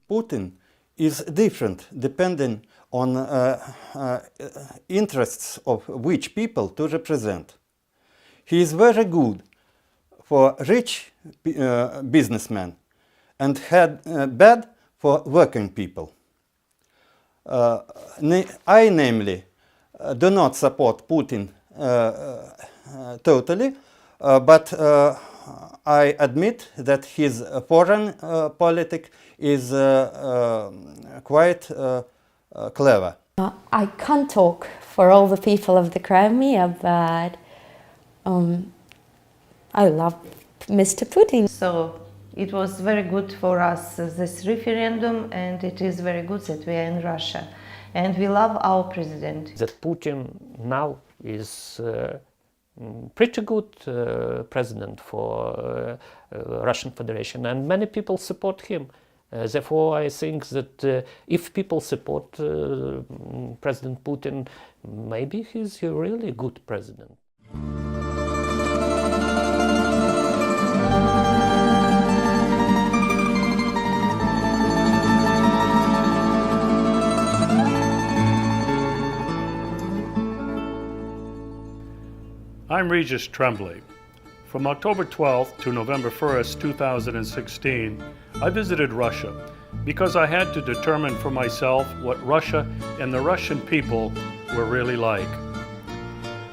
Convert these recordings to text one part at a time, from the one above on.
Putin is different depending on interests of which people to represent. He is very good for rich businessmen and bad for working people. I, namely, do not support Putin totally, but I admit that his foreign politic is quite clever. I can't talk for all the people of the Crimea, but I love Mr. Putin. So it was very good for us, this referendum, and it is very good that we are in Russia. And we love our president. That Putin now is pretty good president for Russian Federation, and many people support him. Therefore, I think that if people support President Putin, maybe he's a really good president. I'm Regis Tremblay. From October 12th to November 1st, 2016, I visited Russia because I had to determine for myself what Russia and the Russian people were really like.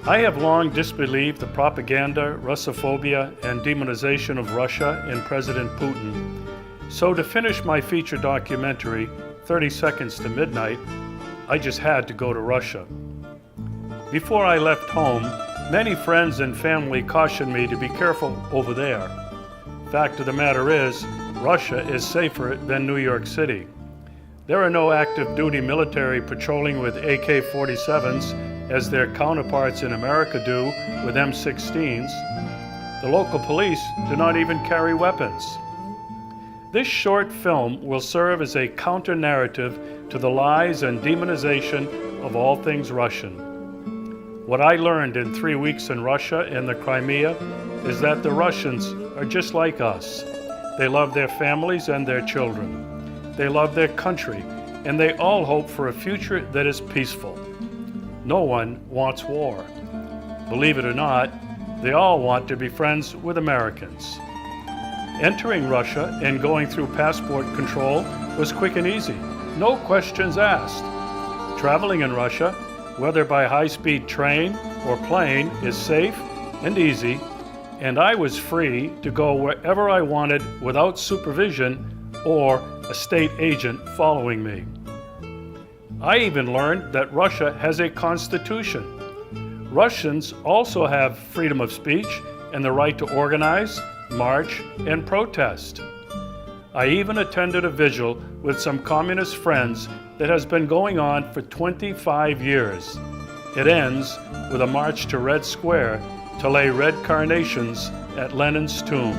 I have long disbelieved the propaganda, Russophobia, and demonization of Russia and President Putin. So to finish my feature documentary, 30 Seconds to Midnight, I just had to go to Russia. Before I left home, many friends and family cautioned me to be careful over there. Fact of the matter is, Russia is safer than New York City. There are no active duty military patrolling with AK-47s as their counterparts in America do with M16s. The local police do not even carry weapons. This short film will serve as a counter-narrative to the lies and demonization of all things Russian. What I learned in 3 weeks in Russia and the Crimea is that the Russians are just like us. They love their families and their children. They love their country, and they all hope for a future that is peaceful. No one wants war. Believe it or not, they all want to be friends with Americans. Entering Russia and going through passport control was quick and easy. No questions asked. Traveling in Russia, whether by high-speed train or plane, is safe and easy, and I was free to go wherever I wanted without supervision or a state agent following me. I even learned that Russia has a constitution. Russians also have freedom of speech and the right to organize, march, and protest. I even attended a vigil with some communist friends that has been going on for 25 years. It ends with a march to Red Square to lay red carnations at Lenin's tomb.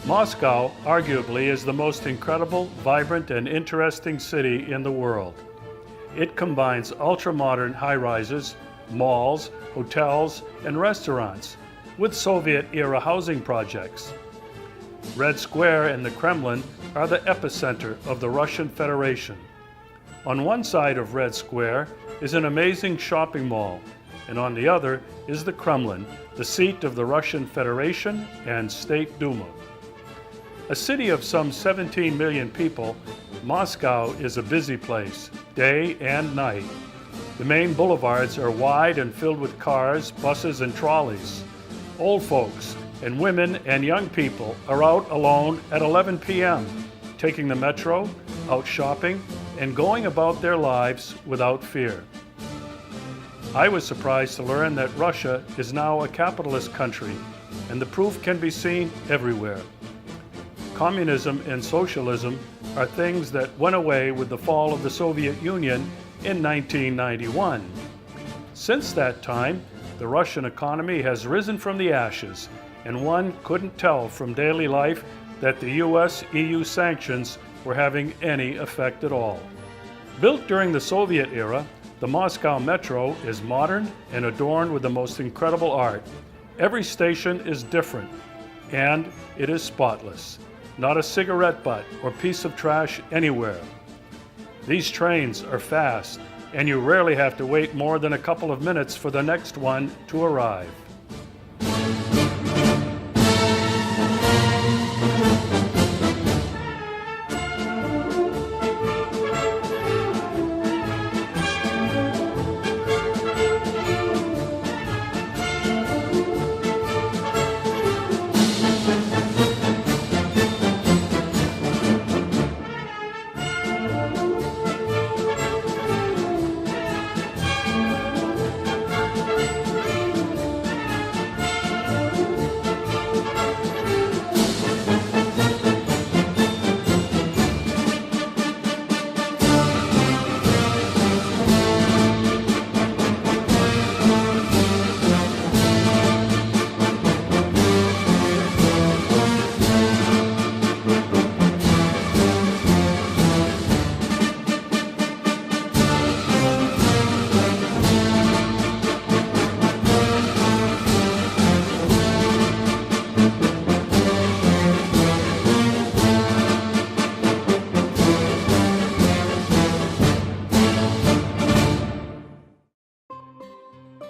Moscow, arguably, is the most incredible, vibrant, and interesting city in the world. It combines ultra-modern high-rises, malls, hotels, and restaurants with Soviet-era housing projects. Red Square and the Kremlin are the epicenter of the Russian Federation. On one side of Red Square is an amazing shopping mall, and on the other is the Kremlin, the seat of the Russian Federation and State Duma. A city of some 17 million people, Moscow is a busy place, day and night. The main boulevards are wide and filled with cars, buses, and trolleys. Old folks and women and young people are out alone at 11 p.m., taking the metro, out shopping, and going about their lives without fear. I was surprised to learn that Russia is now a capitalist country, and the proof can be seen everywhere. Communism and socialism are things that went away with the fall of the Soviet Union in 1991. Since that time, the Russian economy has risen from the ashes, and one couldn't tell from daily life that the US-EU sanctions were having any effect at all. Built during the Soviet era, the Moscow Metro is modern and adorned with the most incredible art. Every station is different, and it is spotless. Not a cigarette butt or piece of trash anywhere. These trains are fast, and you rarely have to wait more than a couple of minutes for the next one to arrive.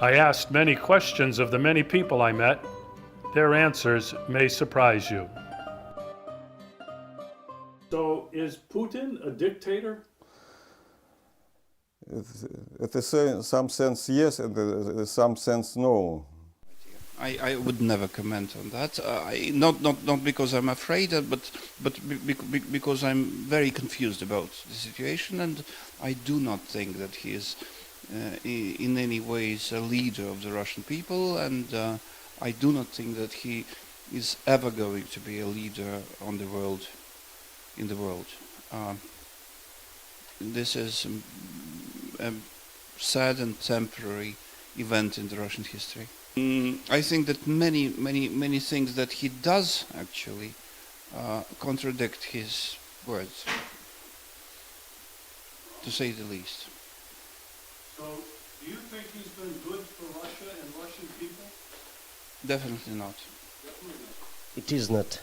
I asked many questions of the many people I met. Their answers may surprise you. So, is Putin a dictator? In some sense yes, and in some sense no. I would never comment on that. Not because I'm afraid, but because I'm very confused about the situation, and I do not think that he is in any ways a leader of the Russian people, and I do not think that he is ever going to be a leader in the world. This is a sad and temporary event in the Russian history. I think that many things that he does actually contradict his words, to say the least. So, do you think he's been good for Russia and Russian people? Definitely not. It is not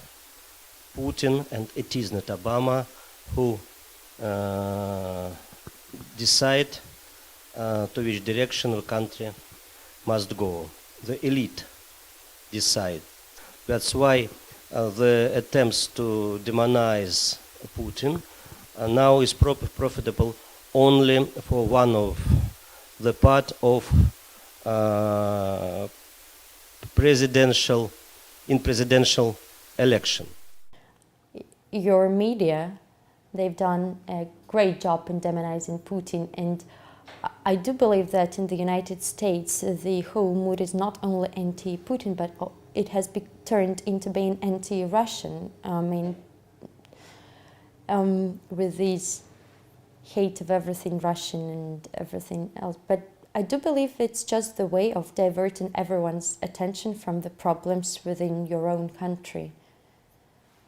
Putin and it is not Obama who decide to which direction the country must go. The elite decide. That's why the attempts to demonize Putin now is profitable only for one of the part of presidential election. Your media, they've done a great job in demonizing Putin, and I do believe that in the United States the whole mood is not only anti-Putin, but it has turned into being anti-Russian. I mean, with these hate of everything Russian and everything else. But I do believe it's just the way of diverting everyone's attention from the problems within your own country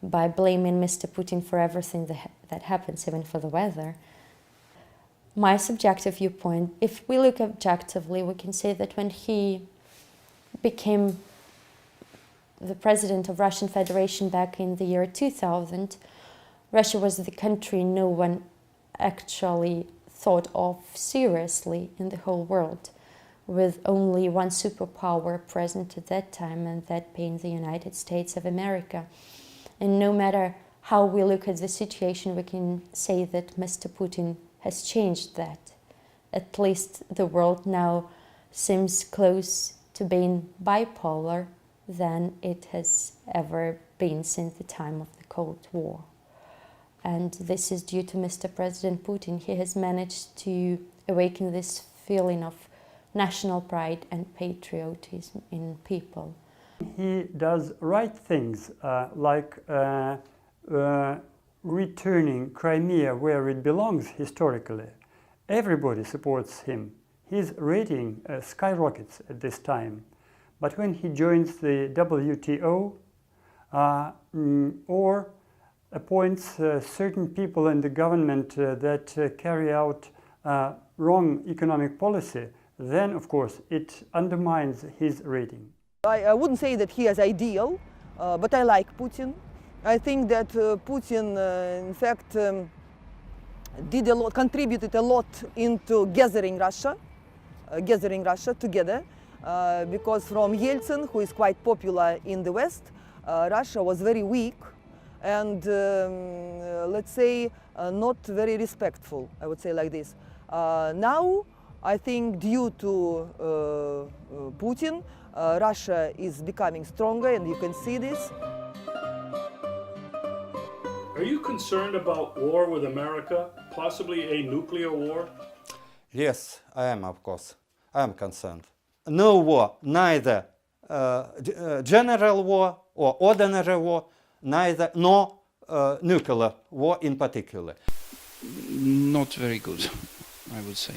by blaming Mr. Putin for everything that happens, even for the weather. My subjective viewpoint, if we look objectively, we can say that when he became the president of Russian Federation back in the year 2000, Russia was the country no one actually thought of seriously in the whole world, with only one superpower present at that time, and that being the United States of America. And no matter how we look at the situation, we can say that Mr. Putin has changed that. at least the world now seems close to being bipolar than it has ever been since the time of the Cold War. And this is due to Mr. President Putin. He has managed to awaken this feeling of national pride and patriotism in people. He does right things, like returning Crimea where it belongs historically. Everybody supports him. His rating skyrockets at this time. But when he joins the WTO or appoints certain people in the government that carry out wrong economic policy, then of course it undermines his rating. I wouldn't say that he is ideal, but I like Putin. I think that Putin, in fact, contributed a lot into gathering Russia together, because from Yeltsin, who is quite popular in the West, Russia was very weak and, let's say, not very respectful, I would say like this. Now, I think due to Putin, Russia is becoming stronger, and you can see this. Are you concerned about war with America, possibly a nuclear war? Yes, I am, of course. I am concerned. No war, neither general war or ordinary war, neither nor nuclear war in particular. Not very good, I would say.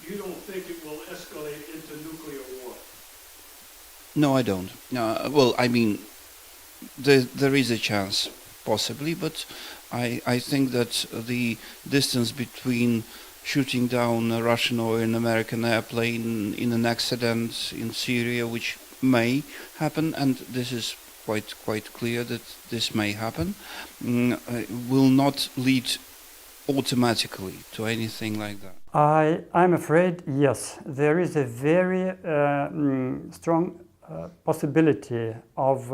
You don't think it will escalate into nuclear war? No, I don't. Well, I mean, there is a chance, possibly, but I think that the distance between shooting down a Russian or an American airplane in an accident in Syria, which may happen, and this is quite clear that this may happen, will not lead automatically to anything like that. I'm afraid, yes, there is a very strong possibility of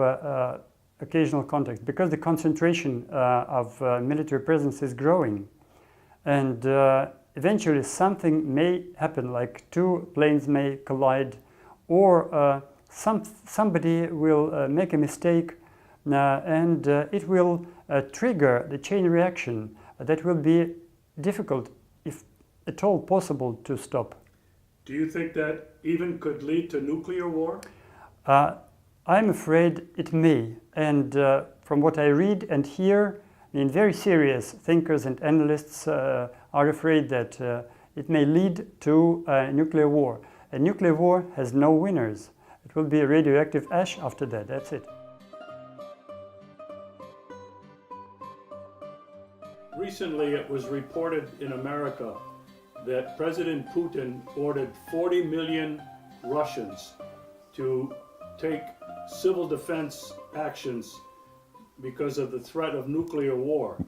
occasional contact, because the concentration of military presence is growing, and eventually something may happen, like two planes may collide, or somebody will make a mistake, and it will trigger the chain reaction that will be difficult, if at all possible, to stop. Do you think that even could lead to nuclear war? I'm afraid it may, and from what I read and hear, I mean, very serious thinkers and analysts are afraid that it may lead to a nuclear war. A nuclear war has no winners. It will be radioactive ash after that, that's it. Recently, it was reported in America that President Putin ordered 40 million Russians to take civil defense actions because of the threat of nuclear war.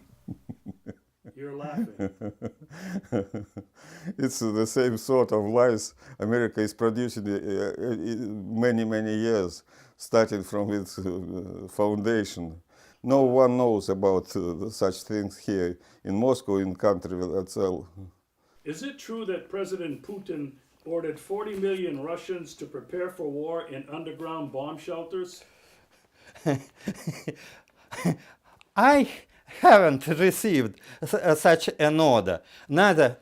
You're laughing. It's the same sort of lies America is producing many years, starting from its foundation. No one knows about such things here in Moscow, in country itself. Is it true that President Putin ordered 40 million Russians to prepare for war in underground bomb shelters? I haven't received such an order, neither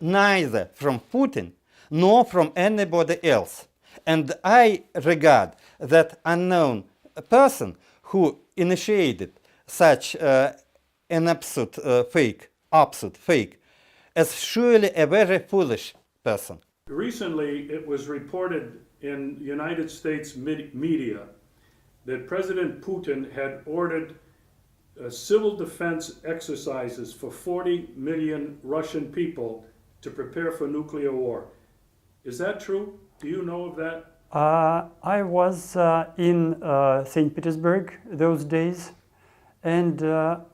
from Putin nor from anybody else. And I regard that unknown person who initiated such an absolute fake, as surely a very foolish person. Recently, it was reported in United States media that President Putin had ordered civil defense exercises for 40 million Russian people to prepare for nuclear war. Is that true? Do you know of that? I was in St. Petersburg those days, and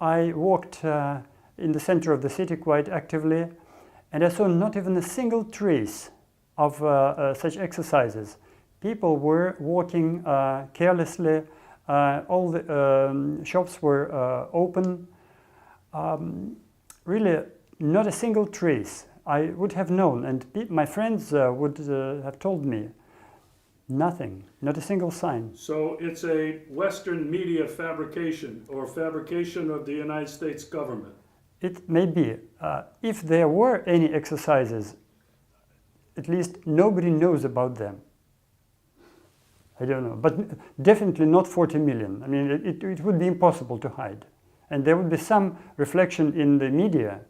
I walked in the center of the city quite actively, and I saw not even a single trace of such exercises. People were walking carelessly, all the shops were open, really not a single trace. I would have known, and my friends would have told me nothing, not a single sign. So it's a Western media fabrication or fabrication of the United States government. It may be. If there were any exercises, at least nobody knows about them. I don't know, but definitely not 40 million. I mean, it would be impossible to hide. And there would be some reflection in the media,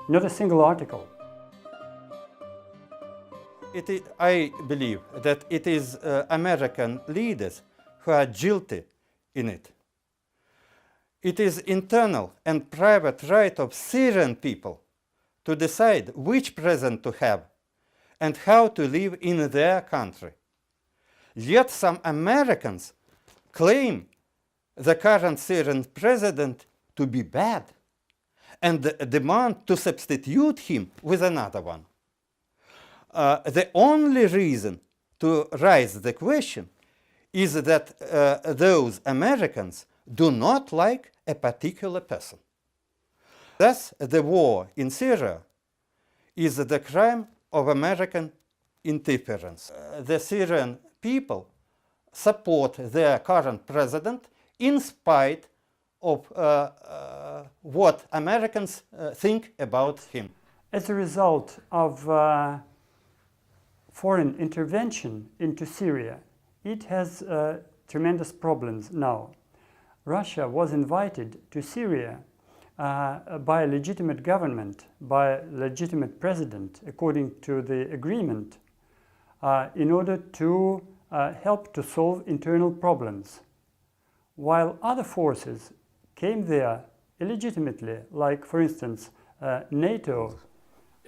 not a single article. I believe that it is American leaders who are guilty in it. It is internal and private right of Syrian people to decide which president to have and how to live in their country. Yet some Americans claim the current Syrian president to be bad and demand to substitute him with another one. The only reason to raise the question is that those Americans do not like a particular person. Thus, the war in Syria is the crime of American interference. The Syrian people support their current president in spite of what Americans think about him. As a result of foreign intervention into Syria, it has tremendous problems now. Russia was invited to Syria by a legitimate government, by a legitimate president, according to the agreement, in order to help to solve internal problems, while other forces came there illegitimately, like, for instance, NATO.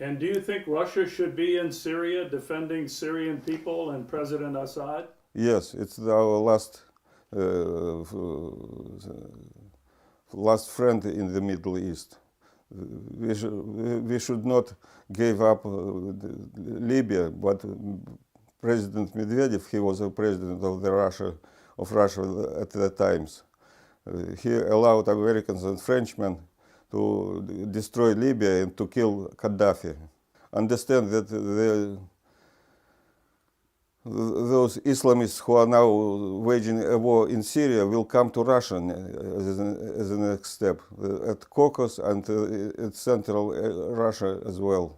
And do you think Russia should be in Syria defending Syrian people and President Assad? Yes, it's our last friend in the Middle East. We should not give up Libya, but President Medvedev, he was a president of Russia at the times. He allowed Americans and Frenchmen to destroy Libya and to kill Gaddafi. Understand that those Islamists who are now waging a war in Syria will come to Russia as a next step, at Caucasus and at central Russia as well,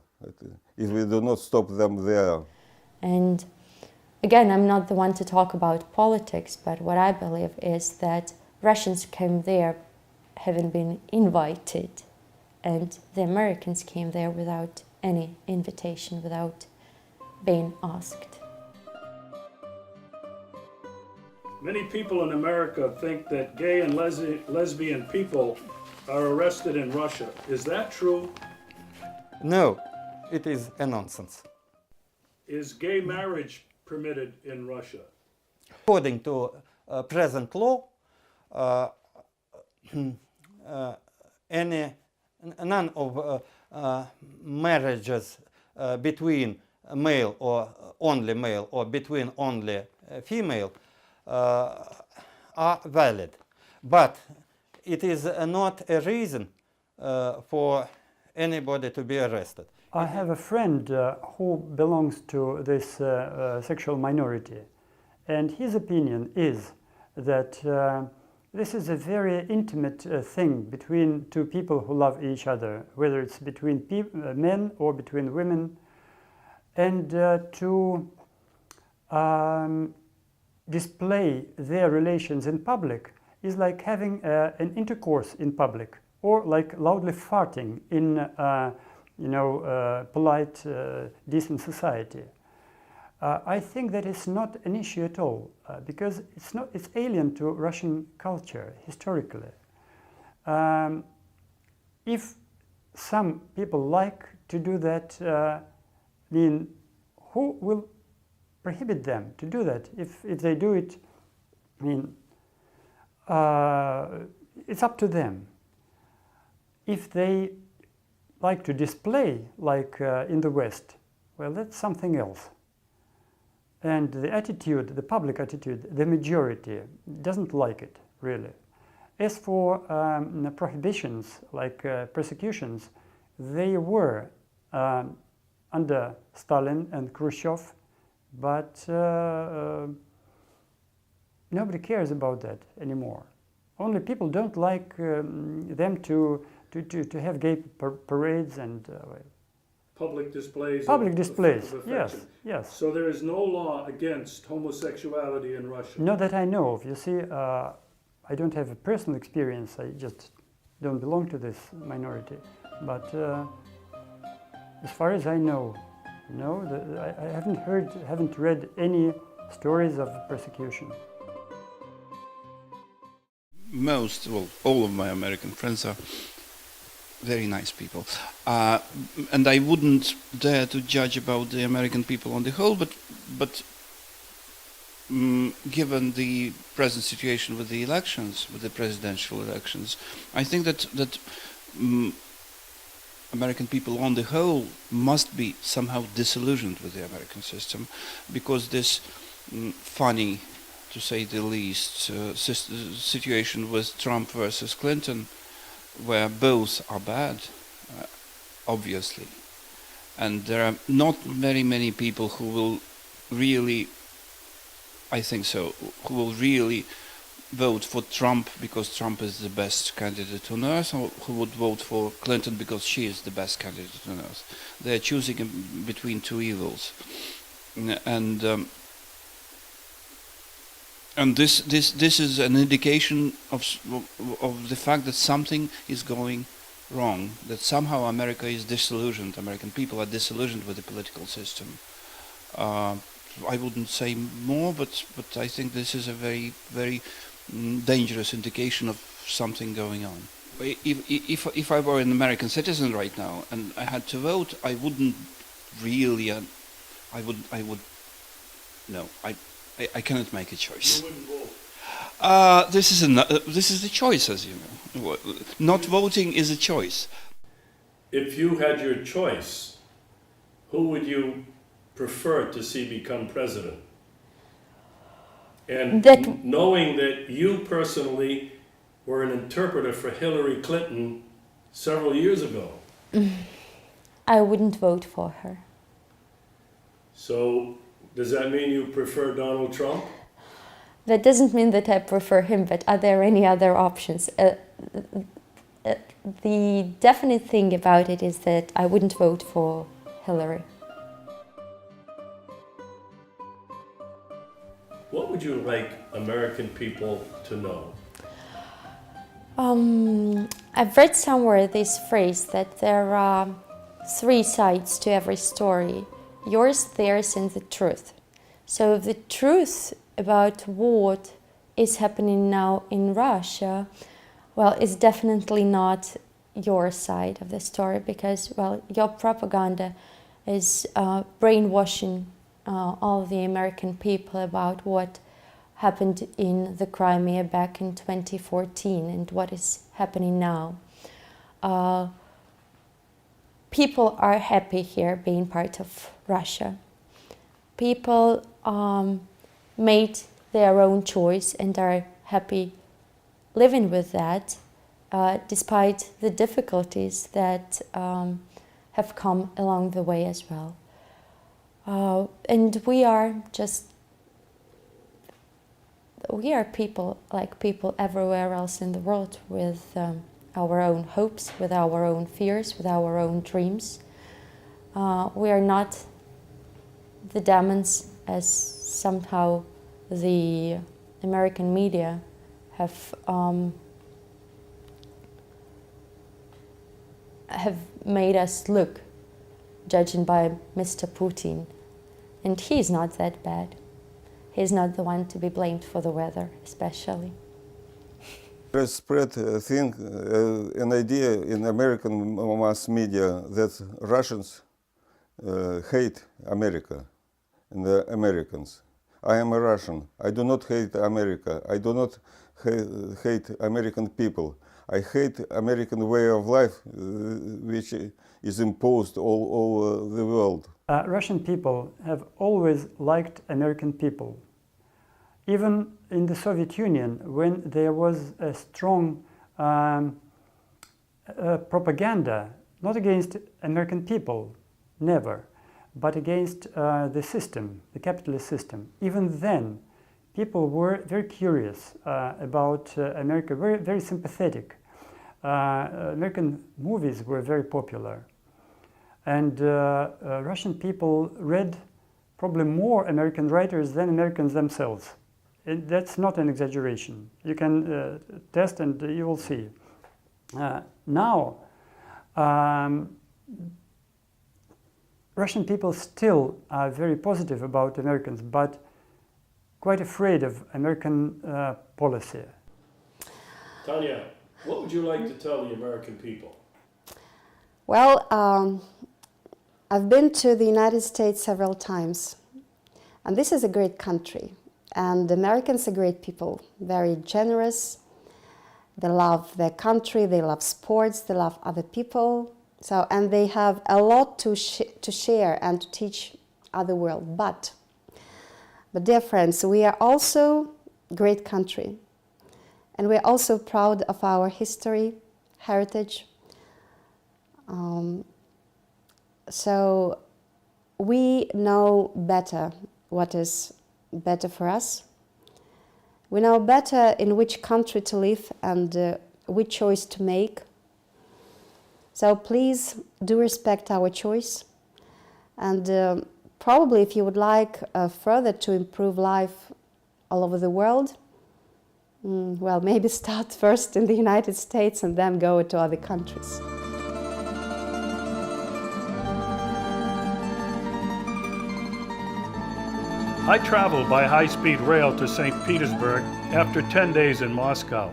if we do not stop them there. And again, I'm not the one to talk about politics, but what I believe is that Russians came there having been invited, and the Americans came there without any invitation, without being asked. Many people in America think that gay and lesbian people are arrested in Russia. Is that true? No, it is a nonsense. Is gay marriage permitted in Russia? According to present law, none of marriages between male or between only female are valid. But it is not a reason for anybody to be arrested. I have a friend who belongs to this sexual minority, and his opinion is that this is a very intimate thing between two people who love each other, whether it's between men or between women, and to display their relations in public is like having an intercourse in public, or like loudly farting in polite, decent society. I think that it's not an issue at all, because it's alien to Russian culture historically. If some people like to do that, who will prohibit them to do that? If they do it, it's up to them. If they like to display, like in the West, well, that's something else. And the attitude, the public attitude, the majority doesn't like it, really. As for prohibitions, like persecutions, they were under Stalin and Khrushchev, but nobody cares about that anymore. Only people don't like them to have gay parades and Public displays. public of displays. affection. Yes, yes. So there is no law against homosexuality in Russia. Not that I know of. You see, I don't have a personal experience. I just don't belong to this minority. But as far as I know, no, I haven't read any stories of persecution. All of my American friends are very nice people, and I wouldn't dare to judge about the American people on the whole, but given the present situation with the elections, with the presidential elections, I think that American people on the whole must be somehow disillusioned with the American system, because this funny, to say the least, situation with Trump versus Clinton, where both are bad, obviously, and there are not very many people who will really, I think so, who will really vote for Trump because Trump is the best candidate on earth, or who would vote for Clinton because she is the best candidate on earth. They are choosing between two evils, and this is an indication of the fact that something is going wrong, that somehow America is disillusioned, American people are disillusioned with the political system. I wouldn't say more, but I think this is a very, very dangerous indication of something going on. If I were an American citizen right now and I had to vote, I wouldn't really, I cannot make a choice. You wouldn't vote. This is the choice, as you know. Not voting is a choice. If you had your choice, who would you prefer to see become president? And knowing that you personally were an interpreter for Hillary Clinton several years ago. I wouldn't vote for her. So does that mean you prefer Donald Trump? That doesn't mean that I prefer him, but are there any other options? The definite thing about it is that I wouldn't vote for Hillary. What would you like American people to know? I've read somewhere this phrase that there are three sides to every story: yours, theirs, and the truth. So the truth about what is happening now in Russia, well, is definitely not your side of the story, because, well, your propaganda is brainwashing all the American people about what happened in the Crimea back in 2014 and what is happening now. People are happy here being part of Russia. People made their own choice and are happy living with that, despite the difficulties that have come along the way as well. And we are people like people everywhere else in the world, with our own hopes, with our own fears, with our own dreams. We are not the demons, as somehow the American media have made us look, judging by Mr. Putin. And he's not that bad. He's not the one to be blamed for the weather, especially. There's spread an idea in American mass media that Russians hate America and the Americans. I am a Russian. I do not hate America. I do not hate American people. I hate American way of life, which is imposed all over the world. Russian people have always liked American people. Even in the Soviet Union, when there was a strong propaganda, not against American people, never, but against the system, the capitalist system. Even then, people were very curious about America, very, very sympathetic. American movies were very popular. And Russian people read probably more American writers than Americans themselves. That's not an exaggeration. You can test and you will see. Now, Russian people still are very positive about Americans, but quite afraid of American policy. Tanya, what would you like to tell the American people? Well, I've been to the United States several times, and this is a great country. And Americans are great people, very generous. They love their country, they love sports, they love other people. So, and they have a lot to share and to teach other world. But dear friends, we are also a great country. And we're also proud of our history, heritage. So we know better what is better for us. We know better in which country to live and which choice to make. So please do respect our choice. And probably if you would like further to improve life all over the world, well, maybe start first in the United States and then go to other countries. I traveled by high-speed rail to St. Petersburg after 10 days in Moscow.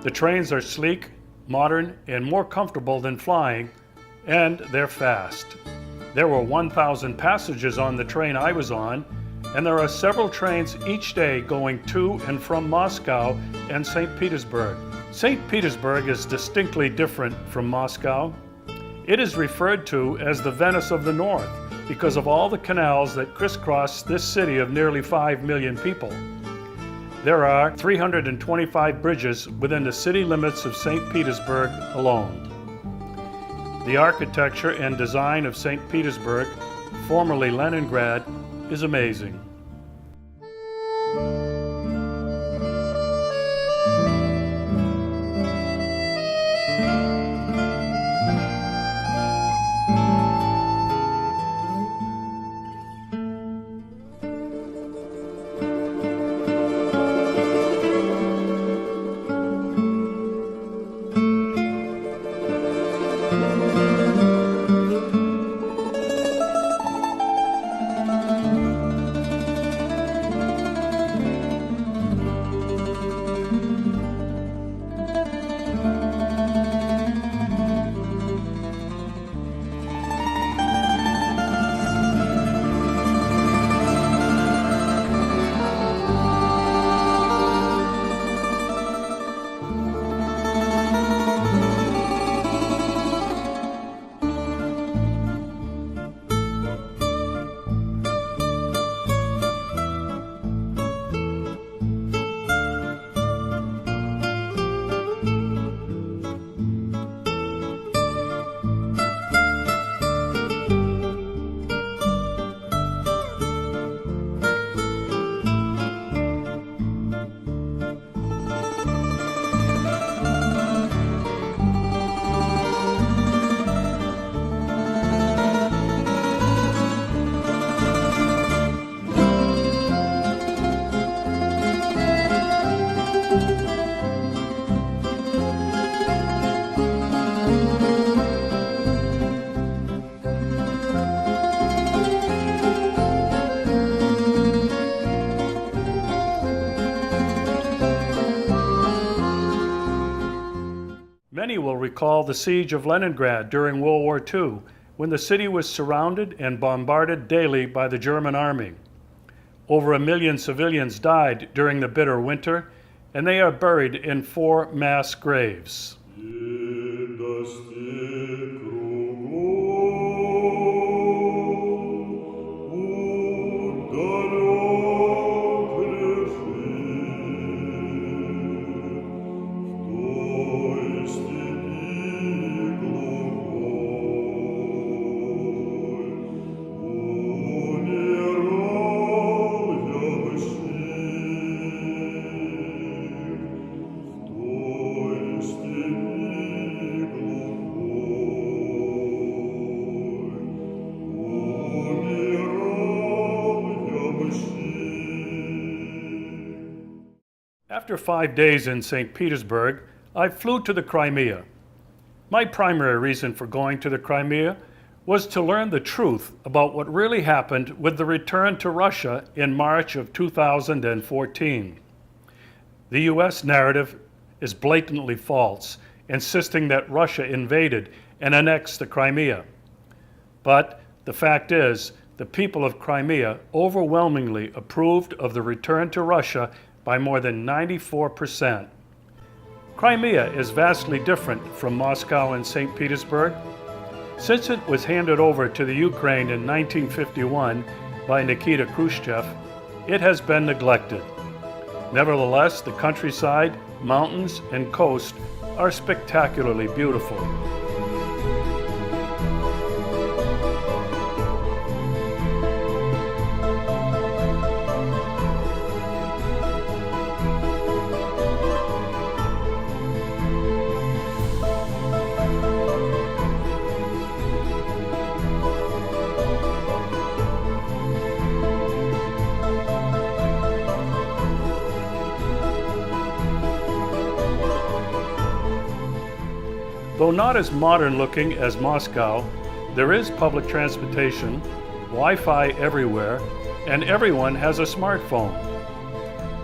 The trains are sleek, modern, and more comfortable than flying, and they're fast. There were 1,000 passengers on the train I was on, and there are several trains each day going to and from Moscow and St. Petersburg. St. Petersburg is distinctly different from Moscow. It is referred to as the Venice of the North because of all the canals that crisscross this city of nearly 5 million people. There are 325 bridges within the city limits of St. Petersburg alone. The architecture and design of St. Petersburg, formerly Leningrad, is amazing. Many will recall the siege of Leningrad during World War II, when the city was surrounded and bombarded daily by the German army. Over 1 million civilians died during the bitter winter, and they are buried in 4 mass graves. After 5 days in St. Petersburg, I flew to the Crimea. My primary reason for going to the Crimea was to learn the truth about what really happened with the return to Russia in March of 2014. The US narrative is blatantly false, insisting that Russia invaded and annexed the Crimea. But the fact is, the people of Crimea overwhelmingly approved of the return to Russia by more than 94%. Crimea is vastly different from Moscow and St. Petersburg. Since it was handed over to the Ukraine in 1951 by Nikita Khrushchev, it has been neglected. Nevertheless, the countryside, mountains, and coast are spectacularly beautiful. Though not as modern looking as Moscow, there is public transportation, Wi-Fi everywhere, and everyone has a smartphone.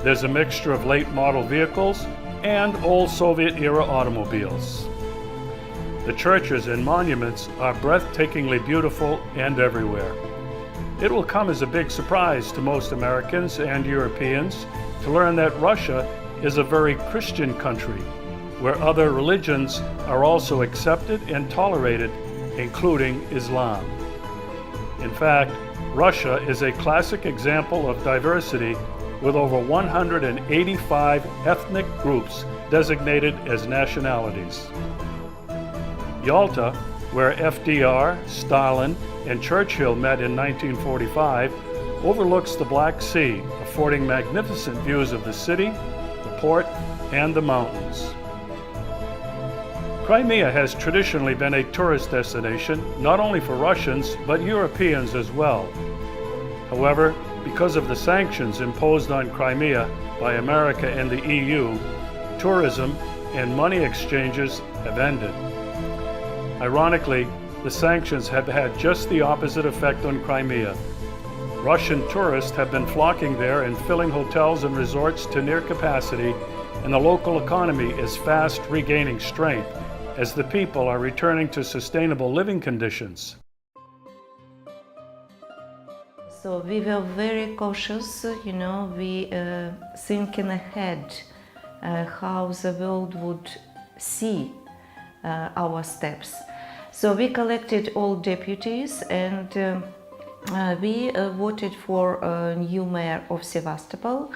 There's a mixture of late model vehicles and old Soviet-era automobiles. The churches and monuments are breathtakingly beautiful and everywhere. It will come as a big surprise to most Americans and Europeans to learn that Russia is a very Christian country, where other religions are also accepted and tolerated, including Islam. In fact, Russia is a classic example of diversity with over 185 ethnic groups designated as nationalities. Yalta, where FDR, Stalin, and Churchill met in 1945, overlooks the Black Sea, affording magnificent views of the city, the port, and the mountains. Crimea has traditionally been a tourist destination, not only for Russians, but Europeans as well. However, because of the sanctions imposed on Crimea by America and the EU, tourism and money exchanges have ended. Ironically, the sanctions have had just the opposite effect on Crimea. Russian tourists have been flocking there and filling hotels and resorts to near capacity, and the local economy is fast regaining strength as the people are returning to sustainable living conditions. So we were very cautious, we thinking ahead how the world would see our steps. So we collected all deputies and we voted for a new mayor of Sevastopol.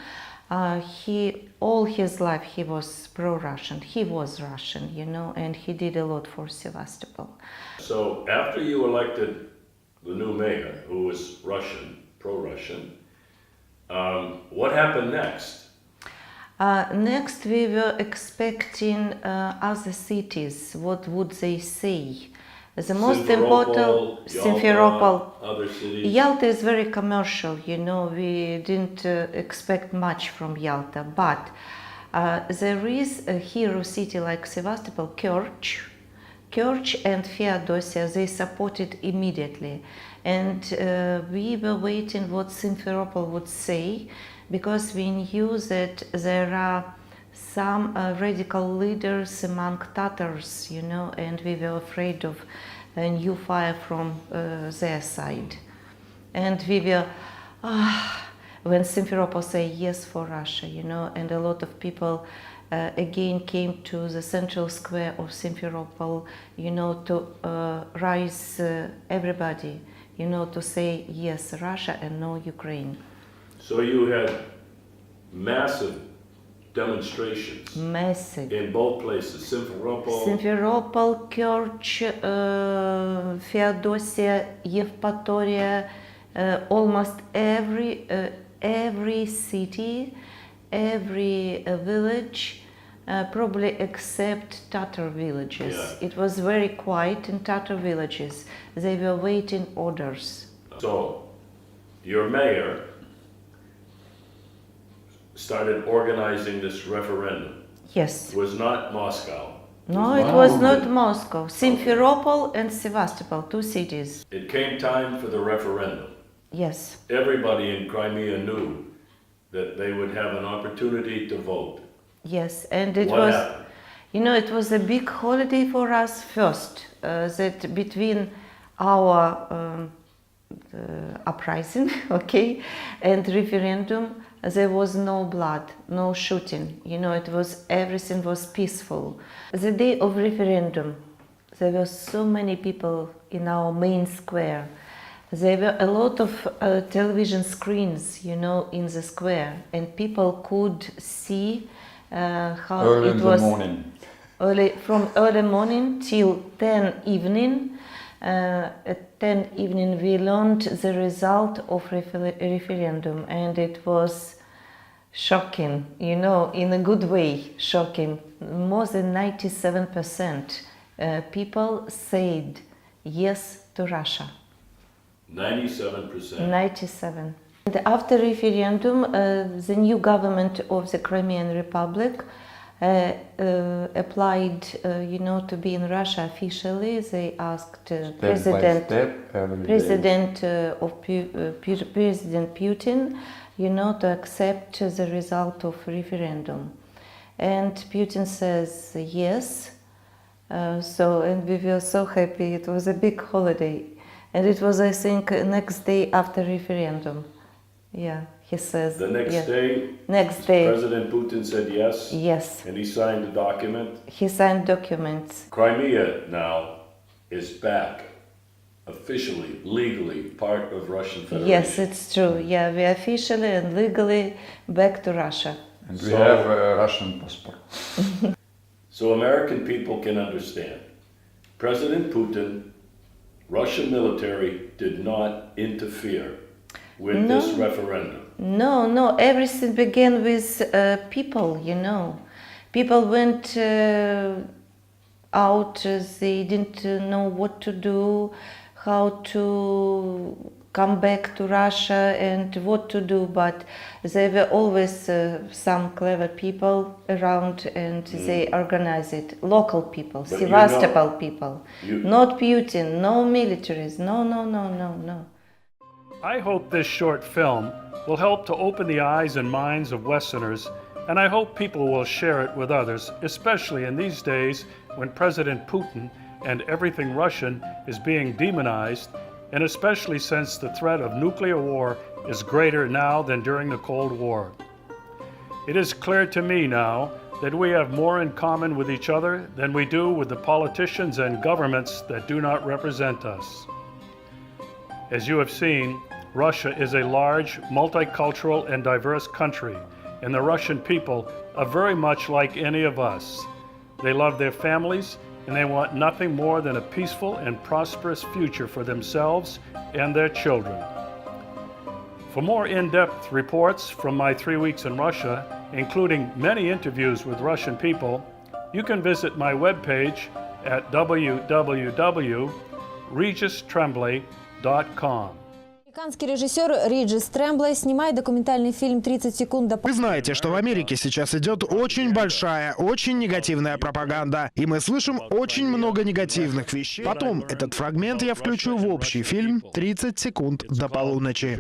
All his life he was pro-Russian. He was Russian, and he did a lot for Sevastopol. So after you elected the new mayor, who was Russian, pro-Russian, what happened next? Next, we were expecting other cities. What would they say? The most important, Simferopol, other cities. Yalta is very commercial, we didn't expect much from Yalta, but there is a hero city like Sevastopol, Kerch and Feodosia, they supported immediately. And we were waiting what Simferopol would say, because we knew that there are some radical leaders among Tatars, and we were afraid of a new fire from their side. And we were, when Simferopol said yes for Russia, and a lot of people again came to the central square of Simferopol, to rise everybody, to say yes Russia and no Ukraine. So you had massive demonstrations. Massive. In both places, Simferopol, Kerch, Feodosia, Yevpatoria, almost every city, every village, probably except Tatar villages. Yeah. It was very quiet in Tatar villages. They were waiting orders. So, your mayor started organizing this referendum. Yes. It was not Moscow. No, it was not Moscow. Simferopol and Sevastopol, 2 cities. It came time for the referendum. Yes. Everybody in Crimea knew that they would have an opportunity to vote. Yes, and it What was, happened? you know, it was a big holiday for us first, that between our uprising, okay, and referendum, there was no blood, no shooting. You know, it was, everything was peaceful. The day of referendum, there were so many people in our main square. There were a lot of television screens, you know, in the square, and people could see how early it in was the morning. from early morning till 10 evening. At 10 evening we learned the result of referendum, and it was shocking, you know, in a good way, shocking. More than 97% people said yes to Russia. 97%. 97. And after referendum, the new government of the Crimean Republic applied, you know, to be in Russia officially. They asked President Putin, you know, to accept the result of referendum. And Putin says yes. And we were so happy. It was a big holiday. And it was, I think, next day after referendum. Yeah, he says. The next yes. day, Next day. President Putin said yes. Yes. And he signed a document. He signed documents. Crimea now is back, officially, legally, part of Russian Federation. Yes, it's true. Yeah, we are officially and legally back to Russia. And we have a Russian passport. So American people can understand. President Putin, Russian military did not interfere with this referendum. No, everything began with people, you know. People went out, they didn't know what to do, how to come back to Russia and what to do, but there were always some clever people around, and they organized it. Local people, But Sevastopol people, not Putin, no militaries, no. I hope this short film will help to open the eyes and minds of Westerners, and I hope people will share it with others, especially in these days when President Putin and everything Russian is being demonized, and especially since the threat of nuclear war is greater now than during the Cold War. It is clear to me now that we have more in common with each other than we do with the politicians and governments that do not represent us. As you have seen, Russia is a large, multicultural, and diverse country, and the Russian people are very much like any of us. They love their families, and they want nothing more than a peaceful and prosperous future for themselves and their children. For more in-depth reports from my 3 weeks in Russia, including many interviews with Russian people, you can visit my webpage at www.registremblay.com. Американский режиссер Реджис Тремблей снимает документальный фильм «30 секунд до...» Вы знаете, что в Америке сейчас идет очень большая, очень негативная пропаганда. И мы слышим очень много негативных вещей. Потом этот фрагмент я включу в общий фильм «30 секунд до полуночи».